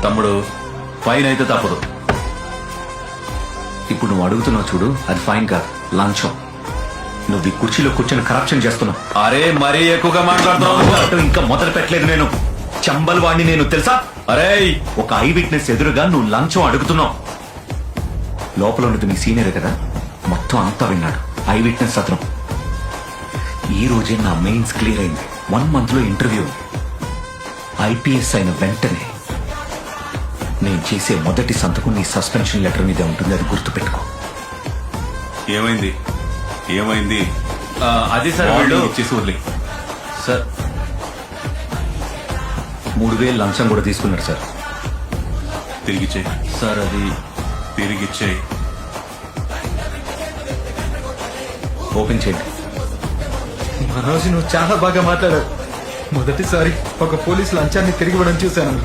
తమ్ముడు ఫైన్ అయితే తప్పదు. ఇప్పుడు నువ్వు అడుగుతున్నావు చూడు, అది ఫైన్ కాదు, లంచం. నువ్వు ఈ కుర్చీలో కూర్చొని కరప్షన్ చేస్తున్నావు. అరే మరీ ఎక్కువగా మాట్లాడుతున్నావు. అటు ఇంకా మొదలు పెట్టలేదు నేను. చంబల్ వాడిని నేను, తెలుసా? అరే ఒక ఐ విట్నెస్ ఎదురుగా నువ్వు లంచం అడుగుతున్నావు. లోపల ఉన్నది నీ సీనియర్ కదా, మొత్తం అంతా విన్నాడు. ఐ విట్నెస్ అతను. ఈ రోజే నా మెయిన్స్ క్లియర్ అయింది. 1 month లో ఇంటర్వ్యూ. ఐపీఎస్ అయిన వెంటనే నేను చేసే మొదటి సంతకం నీ సస్పెన్షన్ లెటర్ మీదే ఉంటుంది, అది గుర్తుపెట్టుకో. ఏమైంది ఏమైంది? అది సార్, వీళ్ళు ఇచ్చేసి వదిలే. సార్ 3000 లంచం కూడా తీసుకున్నారు సార్. తిరిగిచ్చేయి సార్ అది తిరిగిచ్చేయి. ఓపెన్ చేయండి. మనోజ్, నువ్వు చాలా బాగా మాట్లాడావు. మొదటిసారి ఒక పోలీసు లంచాన్ని తిరిగి ఇవ్వడం చూశాను.